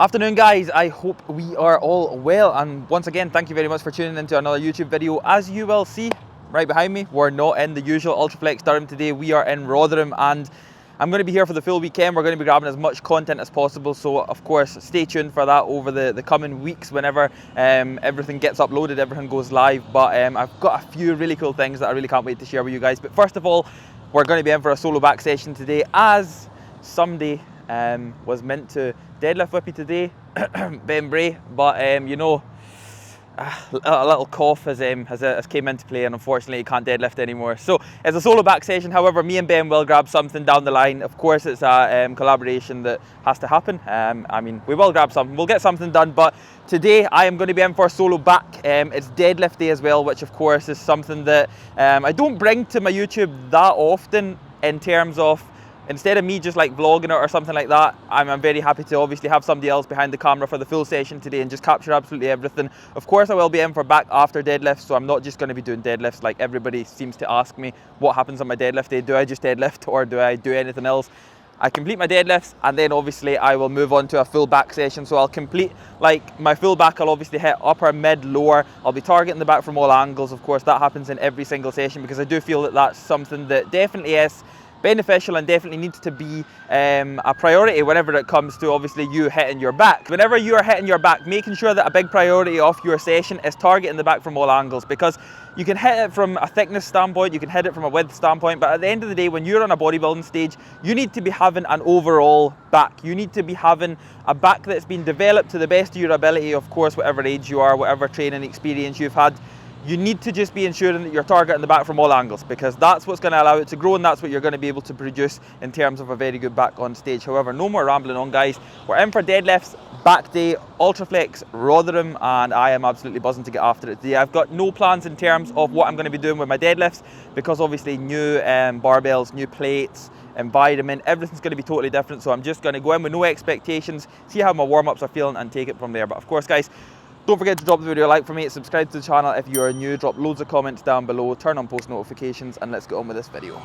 Afternoon guys, I hope we are all well, and once again thank you very much for tuning into another YouTube video. As you will see right behind me, we're not in the usual ULTRAFLEX Durham today. We are in Rotherham and I'm going to be here for the full weekend. We're going to be grabbing as much content as possible, so of course stay tuned for that over the coming weeks whenever everything gets uploaded, everything goes live. But I've got a few really cool things that I really can't wait to share with you guys. But first of all, we're going to be in for a solo back session today, as somebody was meant to deadlift with me today, Ben Bray, but you know, a little cough has came into play, and unfortunately he can't deadlift anymore. So it's a solo back session. However, me and Ben will grab something down the line. Of course, it's a collaboration that has to happen. I mean, we will grab something, we'll get something done, but today I am going to be in for a solo back. It's deadlift day as well, which of course is something that I don't bring to my YouTube that often, in terms of, instead of me just like vlogging it or something like that, I'm very happy to obviously have somebody else behind the camera for the full session today and just capture absolutely everything. Of course I will be in for back after deadlifts, so I'm not just going to be doing deadlifts like everybody seems to ask me what happens on my deadlift day. Do I just deadlift or do I do anything else? I complete my deadlifts and then obviously I will move on to a full back session. So I'll complete like my full back, I'll obviously hit upper, mid, lower. I'll be targeting the back from all angles. Of course that happens in every single session, because I do feel that that's something that definitely is beneficial and definitely needs to be a priority whenever it comes to obviously you hitting your back. Whenever you are hitting your back, making sure that a big priority of your session is targeting the back from all angles, because you can hit it from a thickness standpoint, you can hit it from a width standpoint, but at the end of the day, when you're on a bodybuilding stage, you need to be having an overall back. You need to be having a back that's been developed to the best of your ability, of course, whatever age you are, whatever training experience you've had. You need to just be ensuring that you're targeting the back from all angles, because that's what's going to allow it to grow and that's what you're going to be able to produce in terms of a very good back on stage. However, no more rambling on guys, we're in for deadlifts, back day, ULTRAFLEX Rotherham, and I am absolutely buzzing to get after it today. I've got no plans in terms of what I'm going to be doing with my deadlifts, because obviously new barbells, new plates, environment, everything's going to be totally different. So I'm just going to go in with no expectations, see how my warm-ups are feeling and take it from there. But of course guys, don't forget to drop the video a like for me, subscribe to the channel if you are new, drop loads of comments down below, turn on post notifications, and let's get on with this video.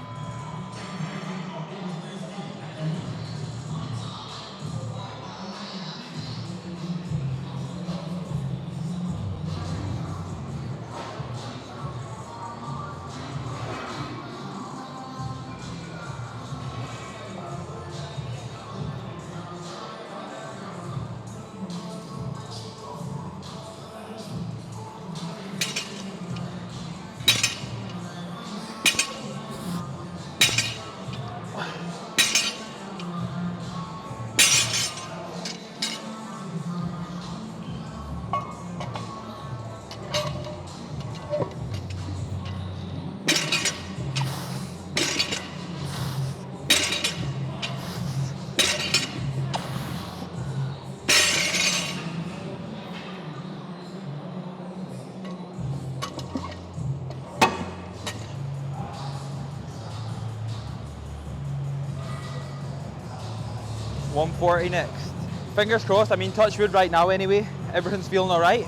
$140 next. Fingers crossed. I mean, touch wood right now anyway, everything's feeling all right.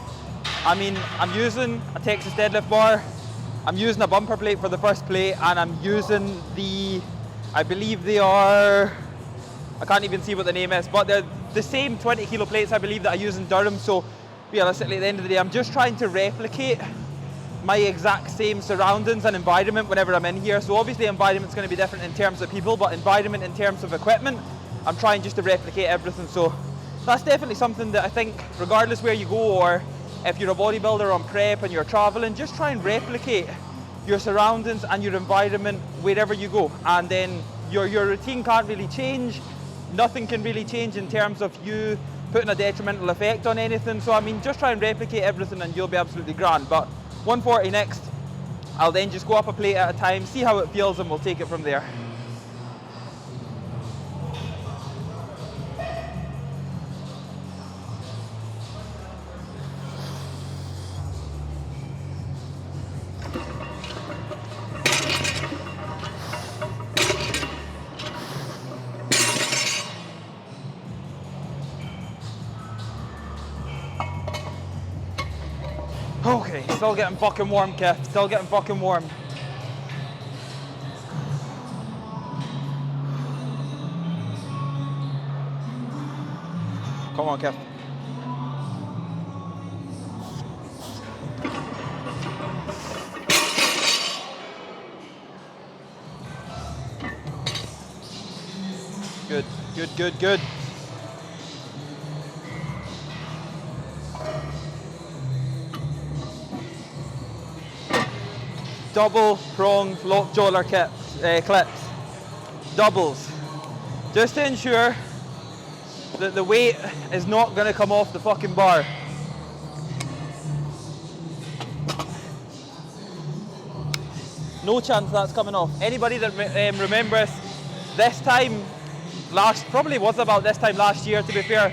I mean, I'm using a Texas deadlift bar, I'm using a bumper plate for the first plate, and I'm using the, I believe they are, I can't even see what the name is, but they're the same 20 kilo plates I believe that I use in Durham. So realistically at the end of the day, I'm just trying to replicate my exact same surroundings and environment whenever I'm in here. So obviously environment's going to be different in terms of people, but environment in terms of equipment, I'm trying just to replicate everything. So that's definitely something that I think, regardless where you go, or if you're a bodybuilder on prep and you're traveling, just try and replicate your surroundings and your environment wherever you go, and then your routine can't really change. Nothing can really change in terms of you putting a detrimental effect on anything. So I mean, just try and replicate everything and you'll be absolutely grand. But 140 next, I'll then just go up a plate at a time, see how it feels, and we'll take it from there. Okay, still getting fucking warm, Kev. Still getting fucking warm. Come on, Kev. Good, good, good, good. Double prong lock joller clips. Doubles. Just to ensure that the weight is not going to come off the fucking bar. No chance that's coming off. Anybody that remembers this time probably was about this time last year, to be fair,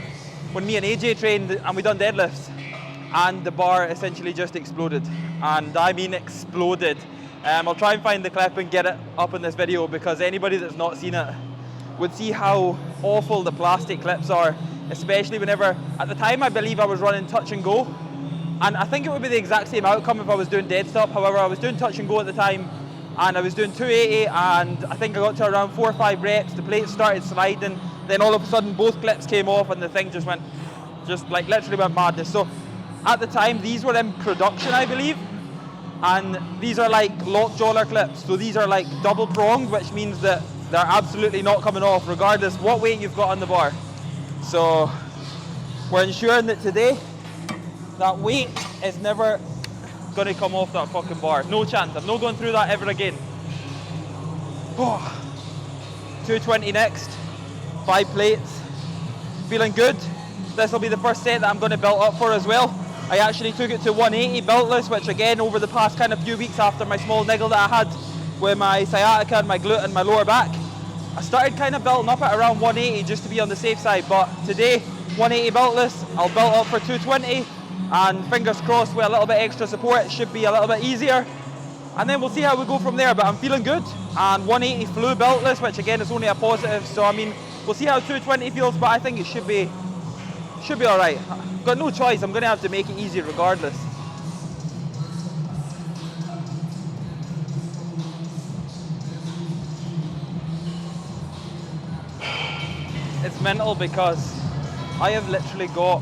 when me and AJ trained and we done deadlifts, and the bar essentially just exploded. And I mean exploded. I'll try and find the clip and get it up in this video, because anybody that's not seen it would see how awful the plastic clips are, especially whenever, at the time I believe I was running touch and go, and I think it would be the exact same outcome if I was doing dead stop. However, I was doing touch and go at the time, and I was doing 280, and I think I got to around 4 or 5 reps, the plate started sliding, then all of a sudden both clips came off and the thing just like literally went madness. So at the time, these were in production, I believe, and these are like lock joller clips, so these are like double pronged, which means that they're absolutely not coming off regardless what weight you've got on the bar. So we're ensuring that today that weight is never going to come off that fucking bar. No chance. I'm not going through that ever again. 220 next, 5 plates, feeling good. This will be the first set that I'm going to belt up for as well. I actually took it to 180 beltless, which again, over the past kind of few weeks after my small niggle that I had with my sciatica and my glute and my lower back, I started kind of belting up at around 180 just to be on the safe side. But today, 180 beltless, I'll belt up for 220, and fingers crossed with a little bit extra support, it should be a little bit easier. And then we'll see how we go from there, but I'm feeling good. And 180 flew beltless, which again is only a positive, so I mean, we'll see how 220 feels, but I think it should be all right. I've got no choice, I'm gonna have to make it easy regardless. It's mental because I have literally got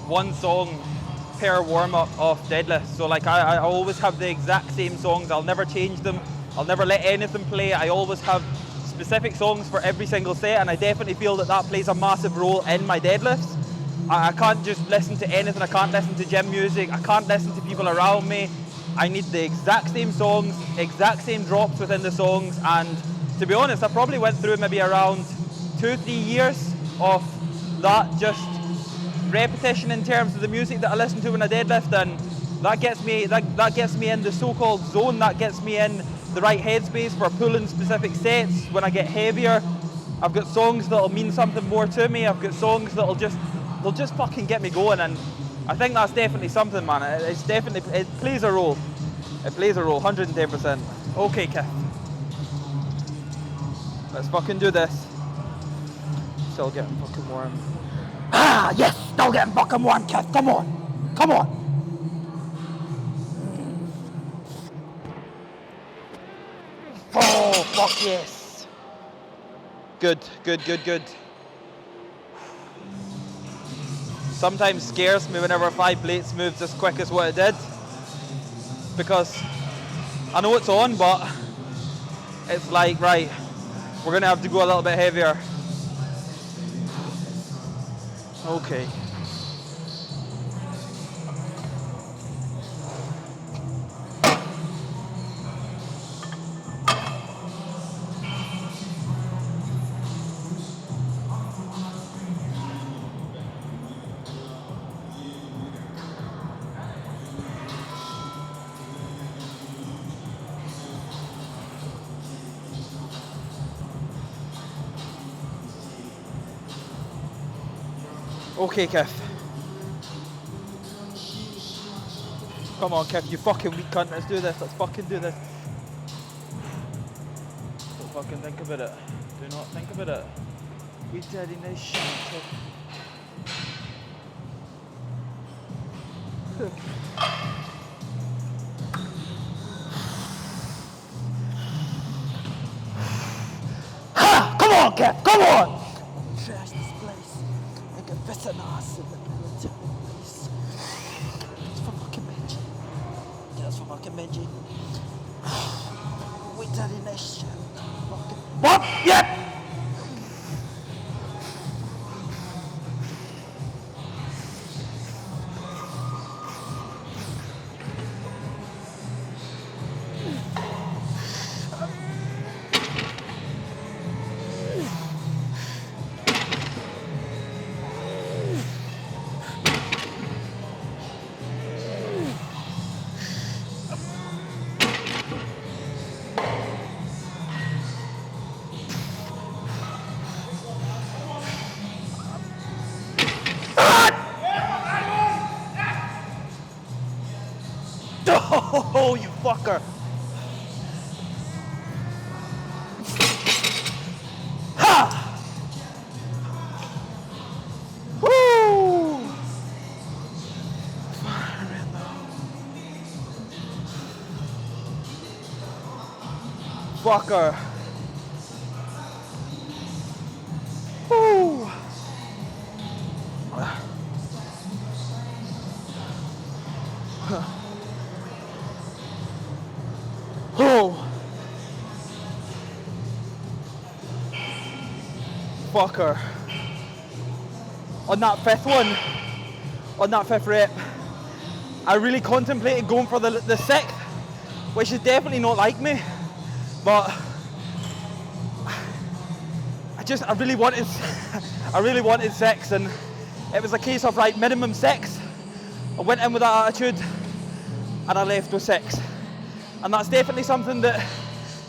one song per warm-up of deadlift. So like I always have the exact same songs. I'll never change them. I'll never let anything play. I always have specific songs for every single set, and I definitely feel that that plays a massive role in my deadlifts. I can't just listen to anything. I can't listen to gym music. I can't listen to people around me. I need the exact same songs, exact same drops within the songs. And to be honest, I probably went through maybe around 2-3 years of that just repetition in terms of the music that I listen to when I deadlift, and that gets me in the so-called zone. That gets me in the right headspace for pulling specific sets. When I get heavier, I've got songs that'll mean something more to me. I've got songs they'll just fucking get me going, and I think that's definitely something, man. It plays a role. It plays a role, 110%. Okay, Kev. Let's fucking do this. Still getting fucking warm. Ah, yes, still getting fucking warm, Kev. Come on. Come on. Oh, fuck yes. Good, good, good, good. Sometimes scares me whenever 5 plates moves as quick as what it did, because I know it's on, but it's like, right, we're gonna have to go a little bit heavier. Okay. Okay, Kev. Come on, Kev, you fucking weak cunt. Let's do this. Let's fucking do this. Don't fucking think about it. Do not think about it. We dead in this shit. Ha! Come on, Kev. Come on. Trash this place. Make a piss and ass. Just for fucking Benji. Just for fucking Benji. Wait till the next shit. What? Yep! Oh, you fucker! Ha! Woo! Fucker! Woo! Oh! Fucker. On that fifth one, on that fifth rep, I really contemplated going for the sixth, which is definitely not like me, but I really wanted six, and it was a case of right, minimum six. I went in with that attitude, and I left with six. And that's definitely something that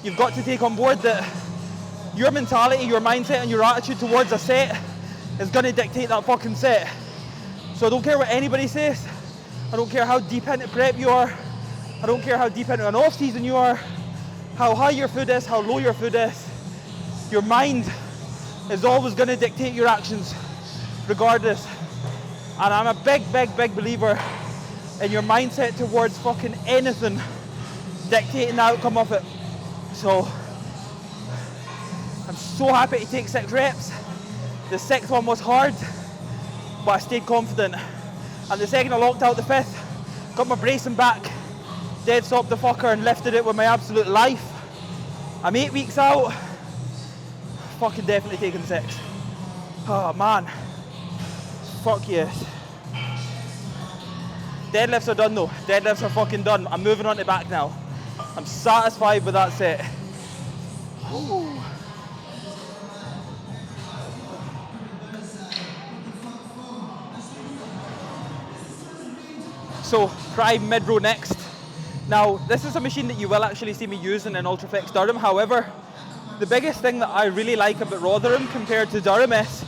you've got to take on board, that your mentality, your mindset and your attitude towards a set is going to dictate that fucking set. So I don't care what anybody says. I don't care how deep into prep you are. I don't care how deep into an off season you are, how high your food is, how low your food is. Your mind is always going to dictate your actions regardless. And I'm a big believer in your mindset towards fucking anything dictating the outcome of it. So I'm so happy to take 6 reps. The 6th one was hard, but I stayed confident. And the second I locked out the 5th, got my bracing back, dead stopped the fucker and lifted it with my absolute life. I'm 8 weeks out, fucking definitely taking 6. Oh man, fuck yes. Deadlifts are done though, deadlifts are fucking done. I'm moving on to back now. I'm satisfied with that set. Ooh. So, prime mid row next. Now, this is a machine that you will actually see me using in ULTRAFLEX Durham. However, the biggest thing that I really like about Rotherham compared to Durham is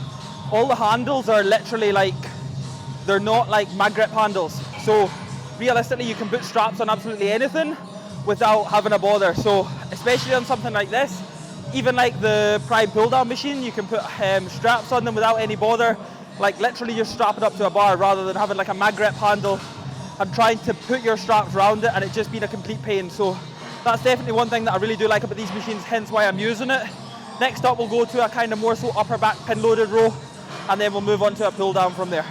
all the handles are literally like, they're not like mag grip handles. So, realistically, you can put straps on absolutely anything without having a bother. So, especially on something like this, even like the prime pull down machine, you can put straps on them without any bother. Like literally just strap it up to a bar rather than having like a mag grip handle and trying to put your straps around it and it just being a complete pain. So that's definitely one thing that I really do like about these machines, hence why I'm using it. Next up we'll go to a kind of more so upper back pin loaded row and then we'll move on to a pull down from there.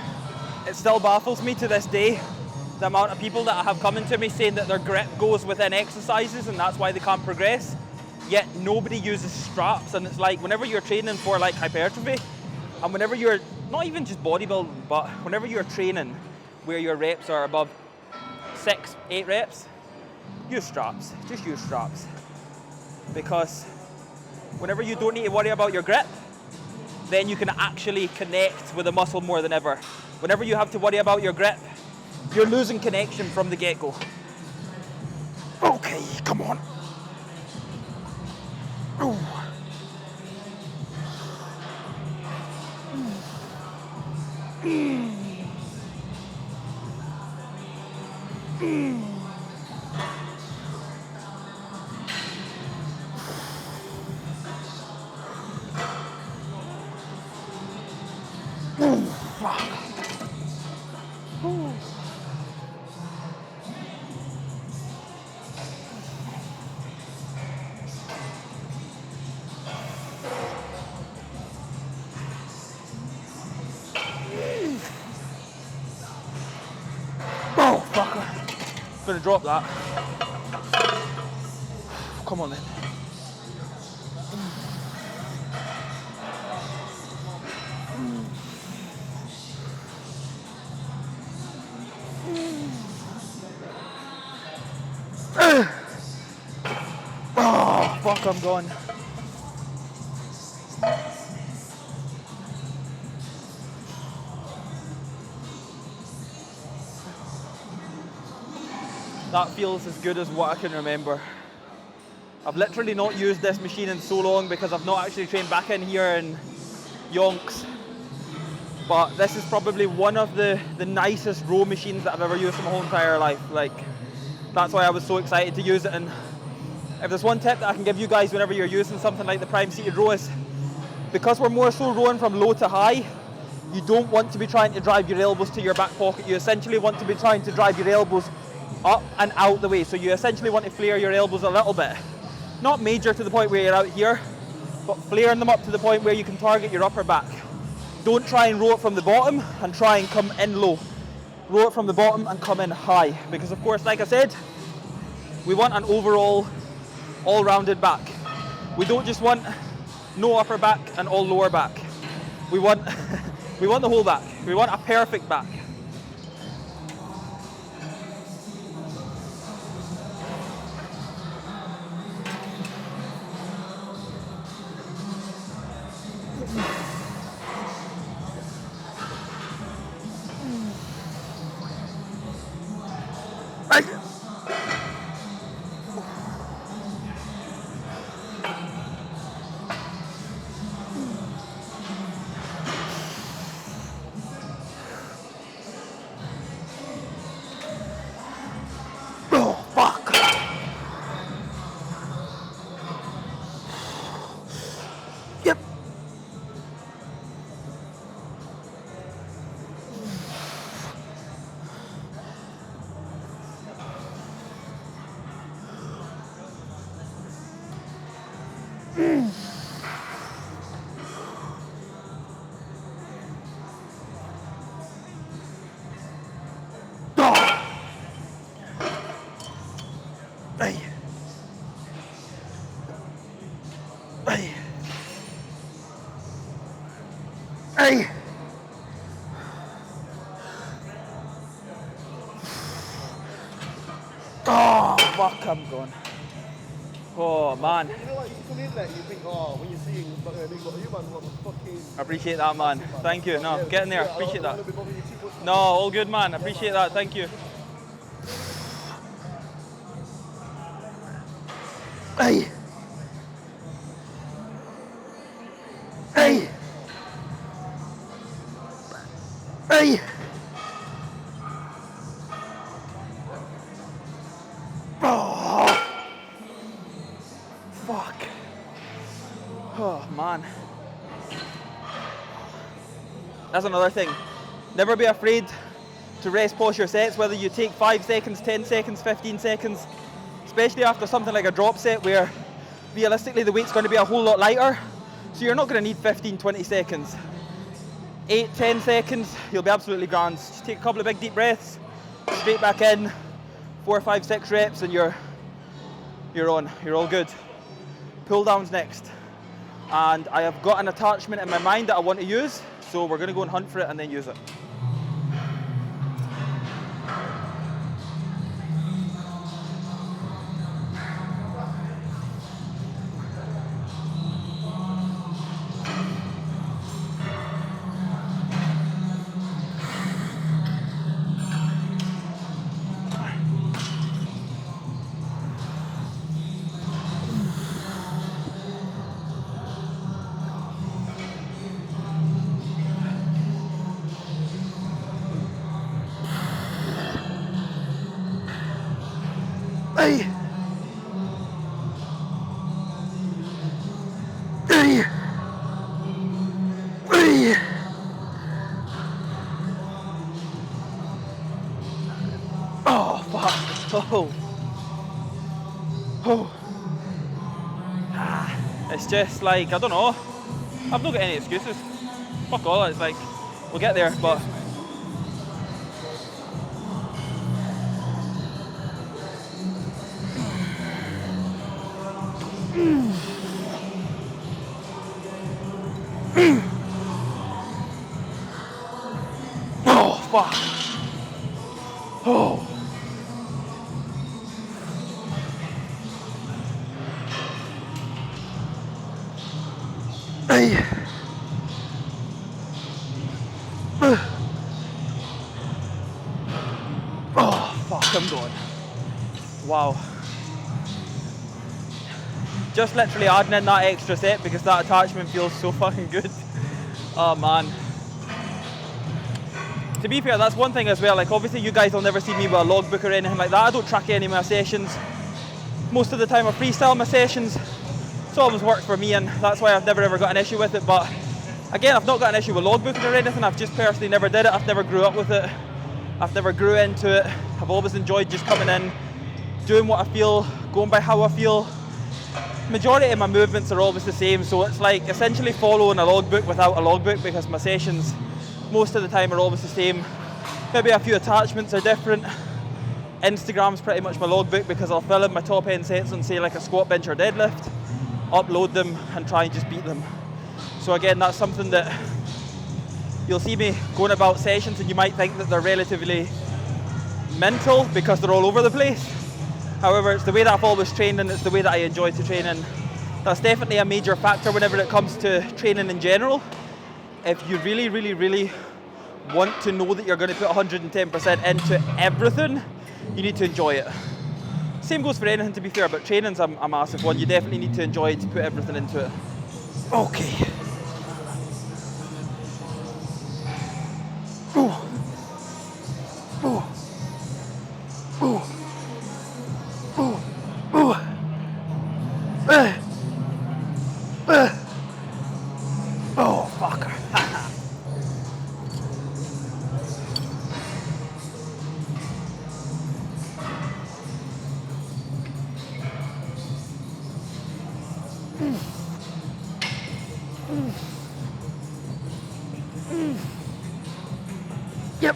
It still baffles me to this day the amount of people that have coming to me saying that their grip goes within exercises and that's why they can't progress, yet nobody uses straps. And it's like whenever you're training for like hypertrophy and whenever you're not even just bodybuilding, but whenever you're training where your reps are above 6, 8 reps, use straps, just use straps. Because whenever you don't need to worry about your grip, then you can actually connect with the muscle more than ever. Whenever you have to worry about your grip, you're losing connection from the get-go. Okay, come on. Ooh. Gonna drop that. Come on then. Oh, fuck, I'm gone. That feels as good as what I can remember. I've literally not used this machine in so long because I've not actually trained back in here in Yonks. But this is probably one of the nicest row machines that I've ever used in my whole entire life. Like, that's why I was so excited to use it. And if there's one tip that I can give you guys whenever you're using something like the prime seated row is, because we're more so rowing from low to high, you don't want to be trying to drive your elbows to your back pocket. You essentially want to be trying to drive your elbows up and out the way. So you essentially want to flare your elbows a little bit. Not major to the point where you're out here, but flaring them up to the point where you can target your upper back. Don't try and row it from the bottom and try and come in low. Row it from the bottom and come in high. Because of course, like I said, we want an overall all-rounded back. We don't just want no upper back and all lower back. We want we want the whole back. We want a perfect back. Hey! Oh, fuck, I'm gone. Oh, man. You know what, you come in there, you think, oh, when you're seeing you man, what the fucking... I appreciate that, man. Thank you. No, get in there. Appreciate that. No, all good, man. I appreciate that. Thank you. Hey! Hey! Hey! Oh! Fuck. Oh, man. That's another thing. Never be afraid to rest pause your sets, whether you take 5 seconds, 10 seconds, 15 seconds, especially after something like a drop set where realistically the weight's going to be a whole lot lighter. So you're not going to need 15, 20 seconds. 8, 10 seconds, you'll be absolutely grand. Just take a couple of big deep breaths, straight back in, 4, 5, 6 reps and you're on, you're all good. Pull downs next. And I have got an attachment in my mind that I want to use, so we're going to go and hunt for it and then use it. Hey! Hey! Hey! Oh, fuck. Oh. Oh. It's just like, I don't know. I've not got any excuses. Fuck all, it's like, we'll get there, but... fuck. Oh. Hey. Oh, fuck, I'm going. Wow. Just literally adding in that extra set because that attachment feels so fucking good. Oh man. To be fair, that's one thing as well. Like, obviously you guys will never see me with a logbook or anything like that. I don't track any of my sessions. Most of the time I freestyle my sessions. It's always worked for me, and that's why I've never ever got an issue with it. But again, I've not got an issue with logbooking or anything. I've just personally never did it. I've never grew up with it. I've never grew into it. I've always enjoyed just coming in, doing what I feel, going by how I feel. Majority of my movements are always the same, so it's like essentially following a logbook without a logbook, because my sessions most of the time are always the same. Maybe a few attachments are different. Instagram's pretty much my logbook because I'll fill in my top end sets on, say, like a squat, bench or deadlift, upload them and try and just beat them. So again, that's something that you'll see me going about sessions and you might think that they're relatively mental because they're all over the place. However, it's the way that I've always trained and it's the way that I enjoy to train, and that's definitely a major factor whenever it comes to training in general. If you really, really, really want to know that you're going to put 110% into everything, you need to enjoy it. Same goes for anything, to be fair, but training's a massive one. You definitely need to enjoy it to put everything into it. Okay. Ooh. Ooh. Ooh. Ooh. Ooh. Oh, fucker. Yep.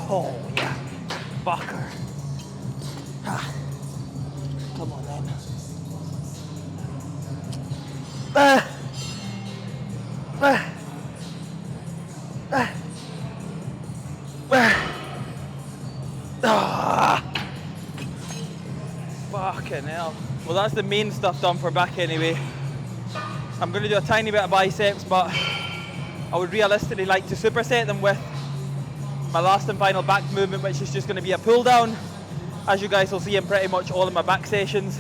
Oh, yeah. Fucker. Come on, then. Fucking hell. Well, that's the main stuff done for back anyway. I'm going to do a tiny bit of biceps, but I would realistically like to superset them with my last and final back movement, which is just going to be a pull down. As you guys will see in pretty much all of my back sessions,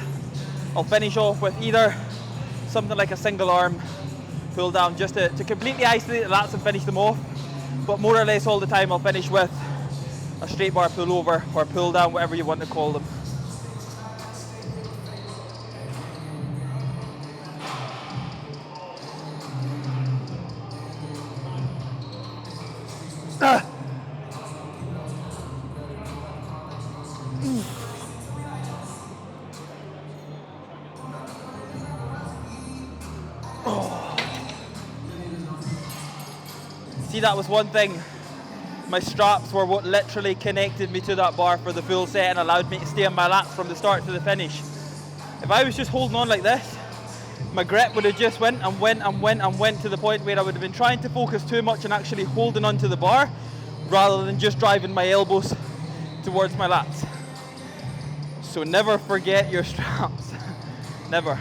I'll finish off with either something like a single arm pull down just to completely isolate the lats and finish them off. But more or less all the time I'll finish with a straight bar pull over or pull down, whatever you want to call them. See, that was one thing. My straps were what literally connected me to that bar for the full set and allowed me to stay on my lats from the start to the finish. If I was just holding on like this, my grip would have just went and went and went and went to the point where I would have been trying to focus too much and actually holding onto the bar rather than just driving my elbows towards my lats. So never forget your straps. Never.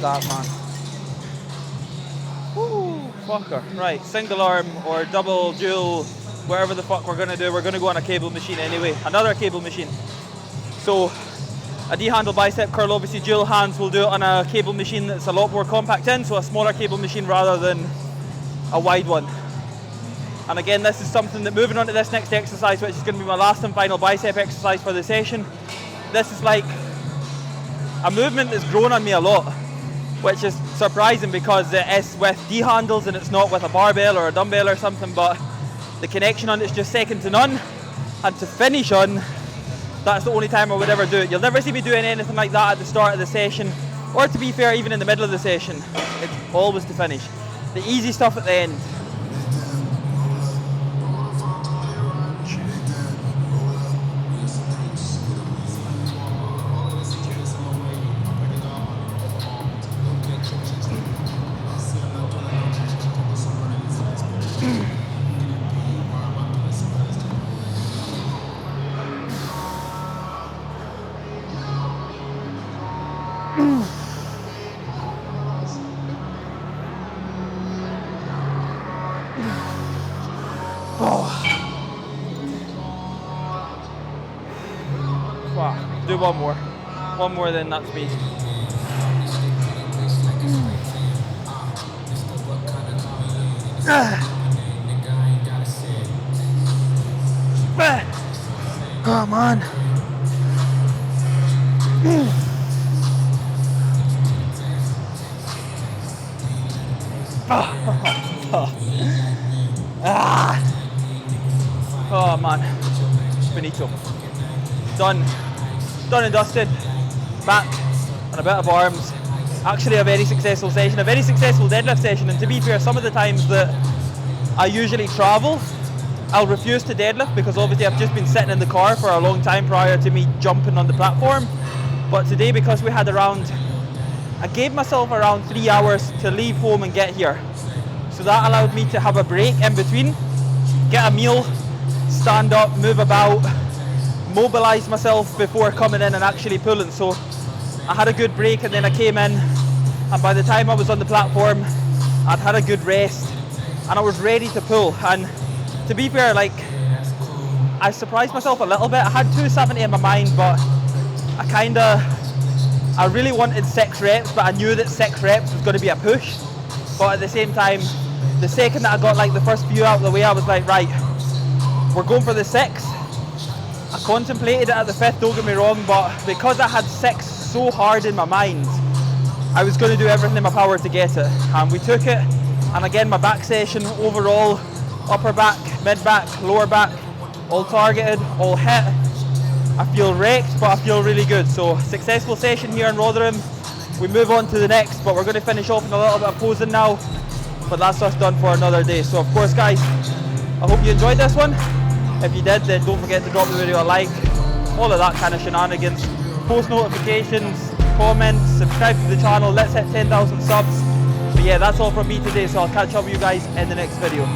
start, man. Woo, fucker. Right, single arm or double, dual, whatever the fuck we're gonna do. We're gonna go on a cable machine anyway. Another cable machine. So, a D-handle bicep curl, obviously dual hands, we'll do it on a cable machine that's a lot more compact in, so a smaller cable machine rather than a wide one. And again, this is something that, moving on to this next exercise, which is going to be my last and final bicep exercise for the session, this is like a movement that's grown on me a lot, which is surprising because it's with D-handles and it's not with a barbell or a dumbbell or something, but the connection on it's just second to none. And to finish on, that's the only time I would ever do it. You'll never see me doing anything like that at the start of the session, or to be fair, even in the middle of the session. It's always to finish. The easy stuff at the end. Do one more. One more, then that's me. Come on. Oh man. Finito. Done. Done and dusted. Back and a bit of arms. Actually a very successful session, a very successful deadlift session, and to be fair, some of the times that I usually travel, I'll refuse to deadlift because obviously I've just been sitting in the car for a long time prior to me jumping on the platform. But today, because we had I gave myself around 3 hours to leave home and get here. So that allowed me to have a break in between, get a meal, stand up, move about, mobilise myself before coming in and actually pulling. So I had a good break, and then I came in, and by the time I was on the platform, I'd had a good rest and I was ready to pull. And to be fair, like, I surprised myself a little bit. I had 270 in my mind, but I really wanted 6 reps, but I knew that 6 reps was going to be a push. But at the same time, the second that I got like the first few out of the way, I was like, right, we're going for the 6. I contemplated it at the 5th, don't get me wrong, but because I had 6 so hard in my mind, I was going to do everything in my power to get it. And we took it, and again, my back session overall, upper back, mid back, lower back, all targeted, all hit. I feel wrecked, but I feel really good. So, successful session here in Rotherham. We move on to the next, but we're going to finish off in a little bit of posing now. But that's us done for another day. So, of course, guys, I hope you enjoyed this one. If you did, then don't forget to drop the video a like, all of that kind of shenanigans. Post notifications, comments, subscribe to the channel. Let's hit 10,000 subs. But yeah, that's all from me today, so I'll catch up with you guys in the next video.